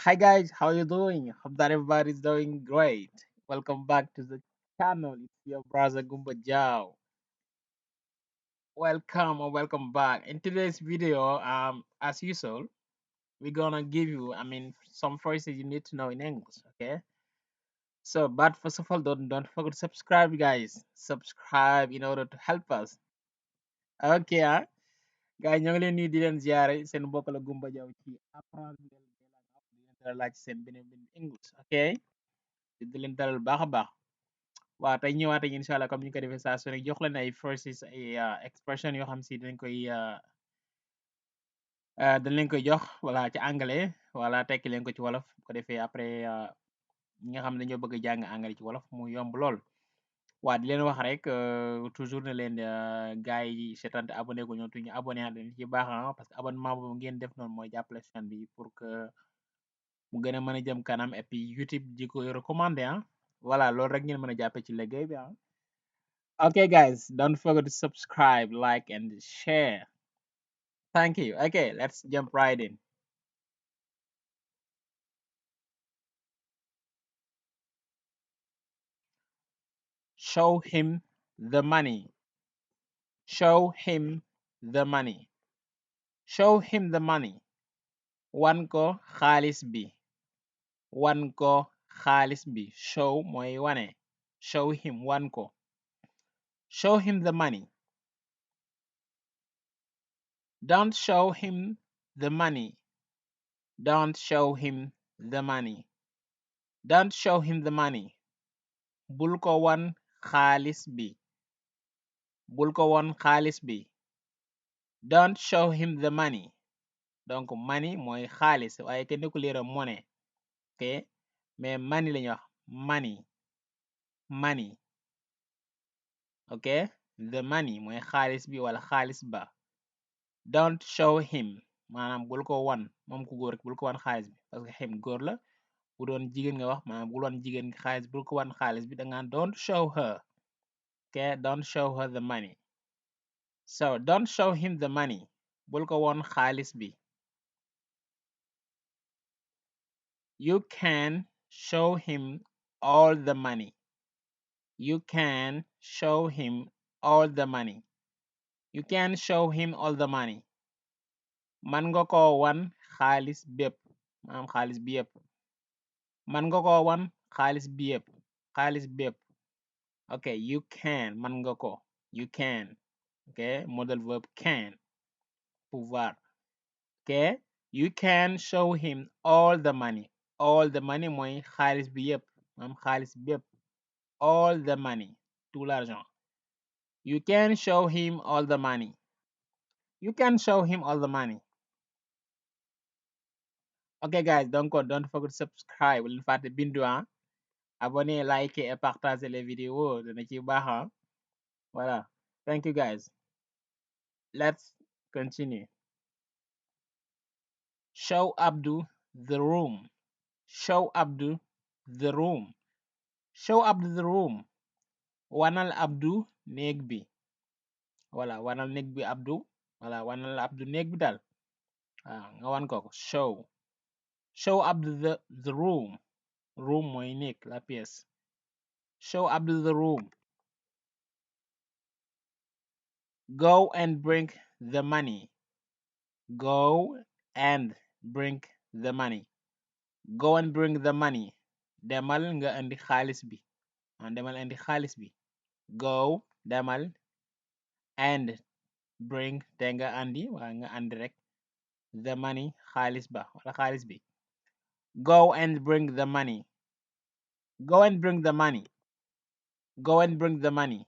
Hi guys, how you doing? Hope that everybody's doing great. Welcome back to the channel. It's your brother Gumba Jao. Welcome or welcome back. In today's video, as usual, we're gonna give you, some phrases you need to know in English. Okay. So, but first of all, don't forget to subscribe, guys. Subscribe in order to help us. Okay, guys, ñoo ngi leen nuyu di leen ziare seen mbokk la Gumba Jao ci apprendre di leen dalal laaj seen beneen English. Okay. Di leen dalal baax a baax. waaw tey ñëwaat ak incha allah comme ni ñu ko defee saa su ne jox leen ay phrases ay expression yoo xam si dañ leen koy jox wala ci anglais wala tekki leen ko ci wolof bu ko defee après ñi nga xam ne dañoo bëgg a jàng anglais ci wolof mu yomb lool. waa di leen wax rek toujours ne leen gars yi seetaan te abonné gu ñoo tuñu abonné dañ ci baax parce que abonnement boobu ngeen def noonu mooy jàppale chaîne bi pour que mu gën a mën a jëm kanam et puis YouTube di ko recommandé voilà loolu rek ngeen mën a jàppee ci liggéey bi Okay, guys, don't forget to subscribe, like, and share. Thank you. Okay, let's jump right in. Show him the money. Show him the money. Show him the money. Wan ko xaalis bi. Wan ko xaalis bi. Show mooy wane. Show him wan ko. Show him the money. Don't show him the money. Don't show him the money. Don't show him the money. Bul ko wan xaalis bi. Bul ko won xaalis bi. Don't show him the money. Donc money mooy xaalis waaye kenn ku lire money. Ok mais money lañu wax money money. Ok the money mooy xaalis bi wala xaalis ba. Don't show him maanaam bul ko won moom ku góor bul ko wan xaalis bi parce que him góor la bu doon jigéen nga wax maanaam bul wan jigéen xaalis bul ko wan xaalis bi da ngaan don't show her. Ok don't show her the money. So don't show him the money. Bul ko won xaalis bi. You can show him all the money. You can show him all the money. You can show him all the money. Man nga ko wan xaalis bépp maanaam xaalis bi yépp. Man nga ko wan xaalis bi yépp xaalis bépp. Okay, you can man nga ko. You can. Okay, modal verb can. Pouvoir. Okay, you can show him all the money. All the money mooy xaalis bi yépp maanaam xaalis bépp. All the money. Tout l'argent. You can show him all the money. You can show him all the money. Okay guys, donc don't forget to subscribe. Bu leen fàtte bindu abonner, liker et partager les vidéos dana ci baax Voilà. Thank you guys. Let's continue. Show Abdou the room. Show Abdou the room. Show Abdou the room. Wanal Abdou néeg bi. Voilà, wanal néeg bi Abdou. Voilà, wanal Abdou néeg bi daal. Nga wan ko show. Show Abdou the room. Room mooy néeg la pièce. Show Abdou the room. Go and bring the money. Go and bring the money. Go and bring the money. Demal nga andi xaalis bi. Demal andi xaalis bi. Go demal and bring te nga andi wala nga andi rek the money xaalis ba wala xaalis bi. Go and bring the money. Go and bring the money. Go and bring the money.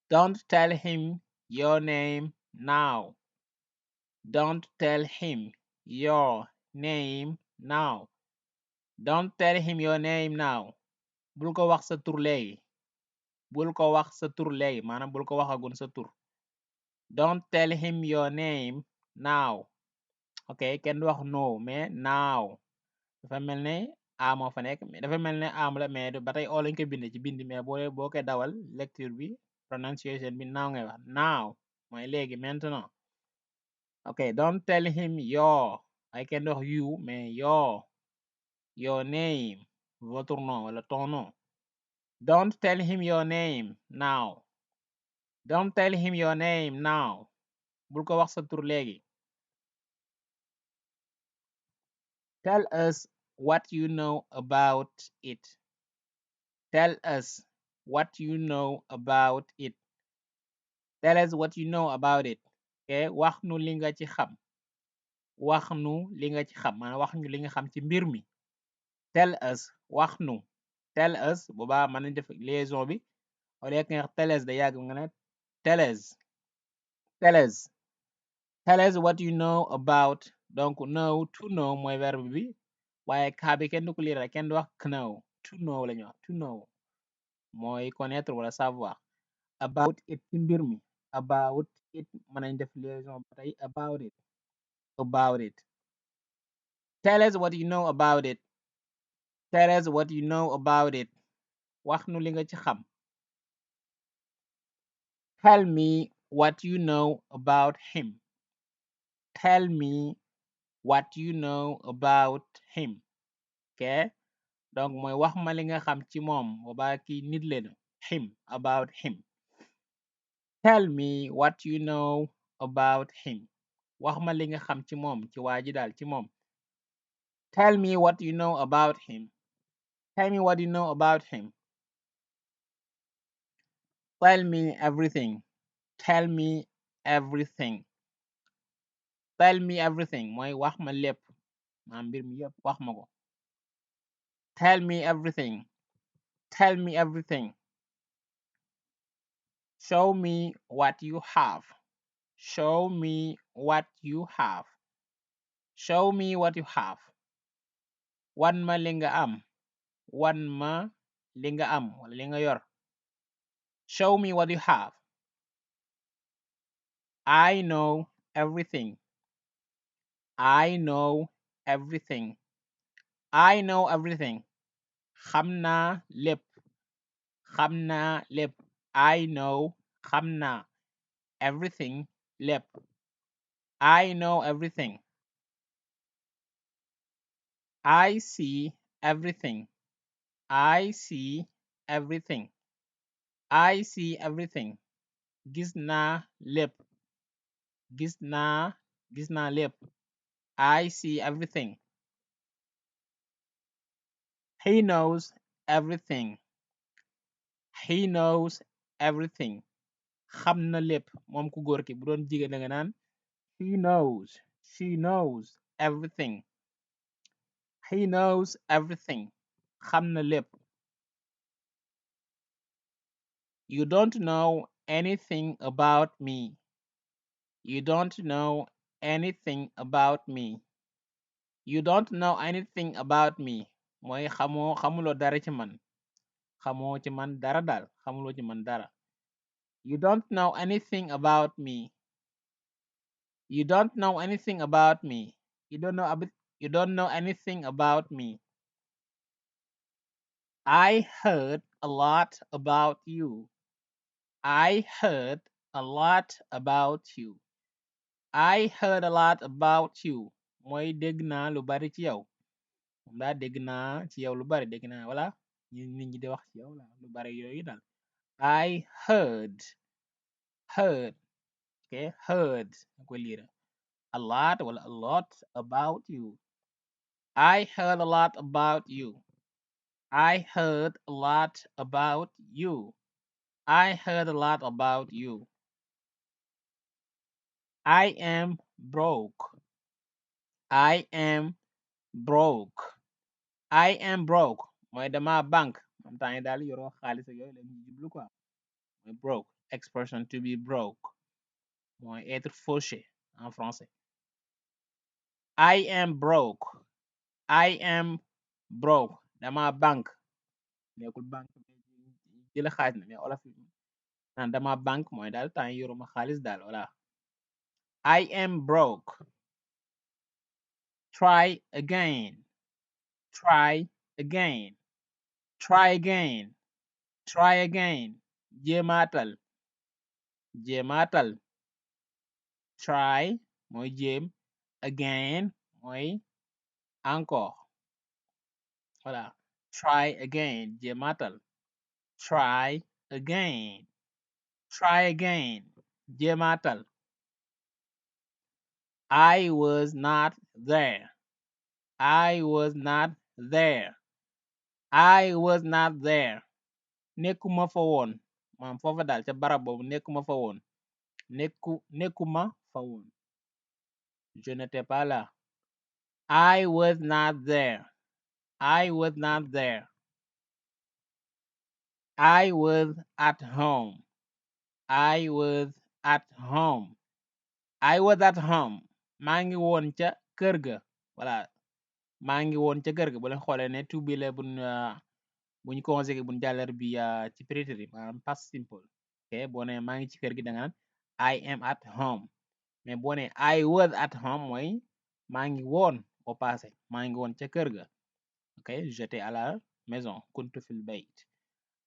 Don't tell him your name now. Don't tell him your name now. Don't tell him your name now. Bul ko wax sa tur léegi. Bul ko wax sa tur léegi maanaam bul ko waxagun sa tur. Don't tell him your name now. Ok kenn du wax no mais now dafa mel ne a moo fa nekk mais dafa mel ne am la mais ba tey oo lañ ko bind ci bind mais boo koy dawal lecture bi pronunciation bi now ngay wax now mooy léegi maintenant. Okay, don't tell him your I kenn du wax you mais your name, votre nom wala ton nom. Don't tell him your name now. Don't tell him your name now. Bul ko wax sa tur léegi. Tell us what you know about it. Tell us what you know about it. Tell us what you know about it. Okay, wax nu li nga ci xam. Wax nu li nga ci xam maanaam wax ñu li nga xam ci mbir mi. Tell us wax nu. Tell us boobaa mën nañ def liaison bi au lieu que nga tell us da yàgg nga ne tell us. Tell us. Tell us what you know about. Donc know to know mooy verbe bi waaye kaa bi kenn du ko lire rek kenn du wax know. To know la ñu wax to know mooy connaître wala savoir. About it ci mbir mi. About it mën nañ def liaison ba tey about it. About it. Tell us what you know about it. Tell us what you know about it. Wax nu li nga ci xam. Tell me what you know about him. Tell me what you know about him. Okay? Donc mooy wax ma li nga xam ci moom boobaa kii nit leen him about him. Tell me what you know about him. Wax ma li nga xam ci moom ci waa ji daal ci moom. Tell me what you know about him. Tell me what you know about him. Tell me everything. Tell me everything. Tell me everything mooy wax ma lépp maa mbir mi yépp wax ma ko. Tell me everything. Tell me everything. Show me what you have. Show me what you have. Show me what you have. Wan ma li nga am. Wan ma li nga am wala li nga yor. Show me what you have. I know everything. I know everything. I know everything. Xam naa lépp. Xam naa lépp. I know xam naa everything lépp. I know everything. I see everything. I see everything. I see everything. Gis naa lépp. Gis naa lépp. I see everything. He knows everything. He knows everything. Xam na lépp moom ku góor ki bu doon jigéen da nga naan he knows. She knows everything. He knows everything. Xam na lépp. You don't know anything about me. You don't know anything about me. You don't know anything about me mooy xamuloo dara ci man. Xamoo ci man dara daal xamuloo ci man dara. You don't know anything about me. You don't know anything about me. You don't know anything about me. I heard a lot about you. I heard a lot about you. I heard a lot about you mooy dégg naa lu bari ci yow. Moom daa dégg naa ci yow lu bari dégg naa wala nit ñi di wax ci yow la lu bari yooyu daal. I heard. Okay, heard ko lire. A lot wala a lot about you. I heard a lot about you. I heard a lot about you. I heard a lot about you. I am broke. I am broke. I am broke mooy dama bank moom temps yi daal yoroo xaalis ak yooyu la ñuy jublu quoi mooy broke expression to be broke mooy être fauché en français. I am broke. I am broke dama bank nekkul bank jëla xaalis na mais olof naan dama bank mooy daal temps yi yoruma xaalis daal voilà. I am broke. Try again. Try again. Try again. Try again. Jéemaatal. Jéemaatal. Try mooy jéem. Again mooy encore. Voilà. Try again. Jéematal. Try again. Try again. Jéematal. I was not there. I was not there. I was not there. Nekkuma fa woon. Maanaam foofa daal ca barab boobu nekkuma fa woon. Nekkuma fa woon. Je n'étais pas là. I was not there. I was not there. I was at home. I was at home. I was at home. Maa ngi woon ca kër ga. Voilà. Maa ngi woon ca kër ga bu leen xoolee ne to be la buñ conjugué buñ jàllar bi ci prétérit maanaam past simple. Ok boo nee maa ngi ci kër gi da nga naan I am at home. Mais boo nee I was at home mooy maa ngi woon au passé maa ngi woon ca kër ga. Ok j'étais à la maison. Kuntu fil bayt.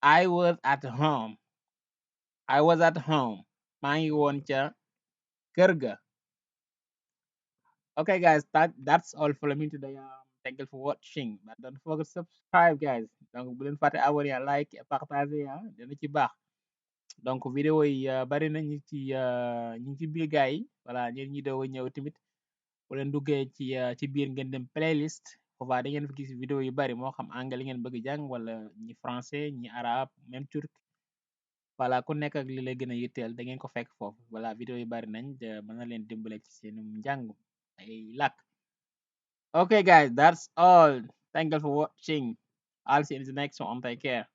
I was at home. I was at home. Maa ngi woon ca kër ga. Okay, guys, that's all for me today. Thank you for watching. But don't forget to subscribe, guys. Donc bu leen fàtte abonné like partager dina ci baax. Donc vidéo yi bari na ñu ci biir gars yi voilà ñeen ñi doog a ñëw tamit bu leen duggee ci biir ngeen dem playlist foofa da ngeen fa gis vidéo yu bari moo xam anglais ngeen bëgg jàng wala ñi français ñi arabe même turc voilà ku nekk ak li lay gën a yitteel da ngeen ko fekk foofu voilà vidéo yu bari nañ mën na leen dimbale ci seenum njàng ay làkk. Okay, guys, that's all. Thank you for watching. I'll see you in the next one. Take care.